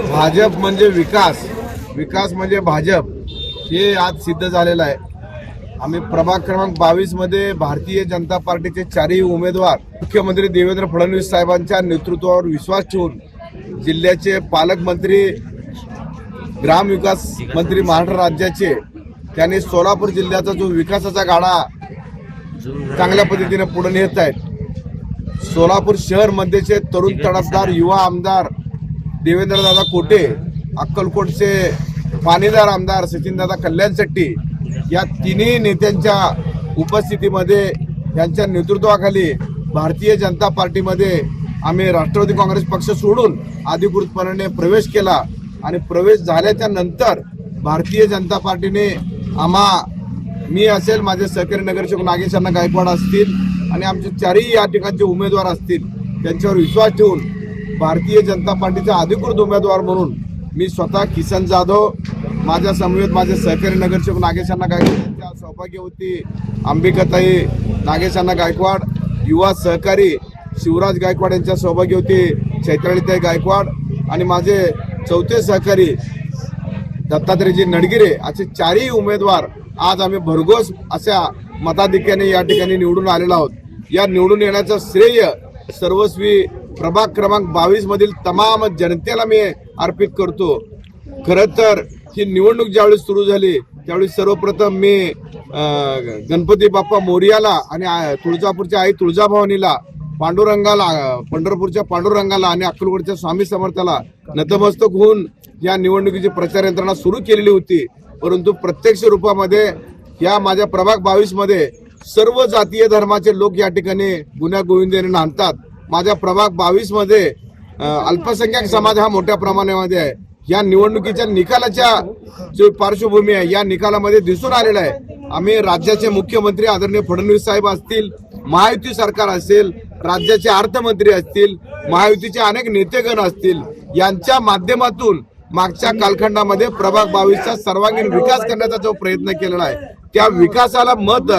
भाजप म्हणजे विकास, विकास म्हणजे भाजप, हे आज सिद्ध झालेलं आहे। आम्ही प्रभाग क्रमांक 22 मध्ये भारतीय जनता पार्टीचे चारही उमेदवार मुख्यमंत्री देवेंद्र फडणवीस साहेबांच्या नेतृत्वावर विश्वास ठेवून जिल्ह्याचे पालकमंत्री, ग्रामविकास मंत्री महाराष्ट्र राज्याचे, त्यांनी सोलापूर जिल्ह्याचा जो विकासाचा गाडा चांगल्या पद्धतीने पुढे नेत आहेत। सोलापूर शहर मध्येचे तरुण तडफदार युवा आमदार देवेंद्रदादा कोटे, अक्कलकोटचे पाणीदार आमदार सचिनदादा कल्याण शेट्टी, या तिन्ही नेत्यांच्या उपस्थितीमध्ये, यांच्या नेतृत्वाखाली भारतीय जनता पार्टीमध्ये आम्ही राष्ट्रवादी काँग्रेस पक्ष सोडून अधिकृतपणे प्रवेश केला आणि प्रवेश झाल्याच्या नंतर भारतीय जनता पार्टीने मी असेल, माझे सहकारी नगरसेवक नागेश अण्णा गायकवाड असतील आणि आमचे चारही या ठिकाणचे उमेदवार असतील, त्यांच्यावर विश्वास ठेवून भारतीय जनता पार्टीचा अधिकृत उमेदवार म्हणून मी स्वतः किसन जाधव, माझ्या समवेत माझे सहकारी नगरसेवक नागेश अण्णा गायकवाड यांच्या सौभाग्यवती अंबिकाताई नागेश अण्णा गायकवाड, युवा सहकारी शिवराज गायकवाड यांच्या सौभाग्यवती चैत्रालीताई गायकवाड आणि माझे चौथे सहकारी दत्तात्रयजी नडगिरे, असे चारही उमेदवार आज आम्ही भरघोस अशा मताधिक्याने या ठिकाणी निवडून आलेलो आहोत। या निवडून येण्याचं श्रेय सर्वस्वी प्रभाग क्रमांक 22 मधील तमाम जनतेला मी अर्पित करतो। खरं तर ही निवडणूक ज्यावेळी सुरू झाली त्यावेळी सर्वप्रथम मी गणपती बाप्पा मोरयाला आणि तुळजापूरच्या आई तुळजाभवानीला, पांडुरंगाला, पंढरपूरच्या पांडुरंगाला आणि अक्कलकोटच्या स्वामी समर्थाला नतमस्तक होऊन या निवडणुकीची प्रचार यंत्रणा सुरू केलेली होती। परंतु प्रत्यक्ष रूपामध्ये या माझ्या प्रभाग 22 मध्ये सर्व जातीय धर्माचे लोक या ठिकाणी गुन्ह्या गोविंदाने नांदतात। माझ्या प्रभाग 22 मध्ये अल्पसंख्याक समाज हा मोठ्या प्रमाणामध्ये आहे। या निवडणुकीच्या निकालाच्या जो पार्श्वभूमी आहे, या निकालामध्ये दिसून आलेला आहे। आम्ही राज्याचे मुख्यमंत्री आदरणीय फडणवीस साहेब असतील, महायुती सरकार असेल, राज्याचे अर्थमंत्री असतील, महायुतीचे अनेक नेतेगण असतील, यांच्या माध्यमातून मागच्या कालखंडामध्ये प्रभाग 22चा सर्वांगीण विकास करण्याचा जो प्रयत्न केलेला आहे, त्या विकासाला मत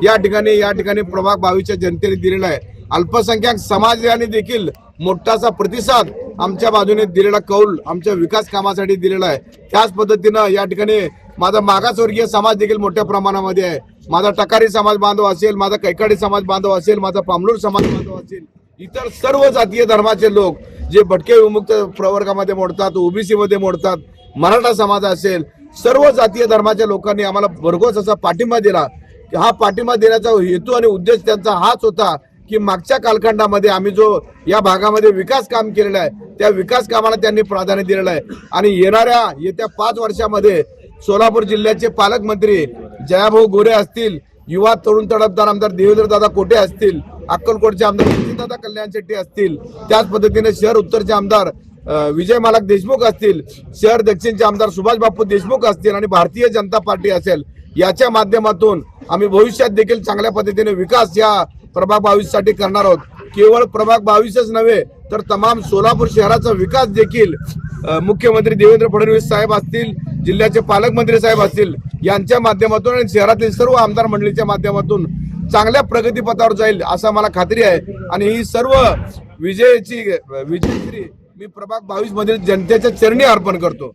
या ठिकाणी प्रभाग 22च्या जनतेने दिलेला आहे। अल्पसंख्याक समाजाने देखील मोठासा प्रतिसाद आमच्या बाजूने दिलेला कौल आमच्या विकास कामासाठी दिलेला आहे। त्याच पद्धतीनं या ठिकाणी माझा मागासवर्गीय समाज देखील मोठ्या प्रमाणामध्ये आहे। माझा टकारी समाज बांधव असेल, माझा कैकाडी समाज बांधव असेल, माझा पामलूर समाज बांधव असेल, इतर सर्व जातीय धर्माचे लोक जे भटके विमुक्त प्रवर्गामध्ये मोडतात, ओबीसी मध्ये मोडतात, मराठा समाज असेल, सर्व जातीय धर्माच्या लोकांनी आम्हाला भरघोस असा पाठिंबा दिला। हा पाठिंबा देण्याचा हेतू आणि उद्देश त्यांचा हाच होता की मागच्या कालखंडामध्ये आम्ही जो या भागामध्ये विकास काम केलेला आहे, त्या विकास कामाला त्यांनी प्राधान्य दिलेलं आहे आणि येत्या 5 वर्षामध्ये सोलापूर जिल्ह्याचे पालकमंत्री जयाभाऊ गोरे असतील, युवा तरुण तडफदार आमदार देवेंद्रदादा कोटे असतील, अक्कलकोटचे आमदार सचिनदादा कल्याण शेट्टी असतील, त्याच पद्धतीने शहर उत्तरचे आमदार विजय मालक देशमुख असतील, शहर दक्षिणचे आमदार सुभाष बापू देशमुख असतील आणि भारतीय जनता पार्टी असेल, याच्या माध्यमातून आम्ही भविष्यात देखील चांगल्या पद्धतीने विकास या प्रभाग 22 साठी करणार आहोत। केवळ प्रभाग 22च नव्हे तर तमाम सोलापूर शहराचा विकास देखील मुख्यमंत्री देवेंद्र फडणवीस साहेब असतील, जिल्ह्याचे पालकमंत्री साहेब असतील, यांच्या माध्यमातून आणि शहरातील सर्व आमदार मंडळीच्या माध्यमातून चांगल्या प्रगतीपथावर जाईल असं मला खात्री आहे। आणि ही सर्व विजयश्री मी प्रभाग 22 मधील जनतेच्या चरणी अर्पण करतो।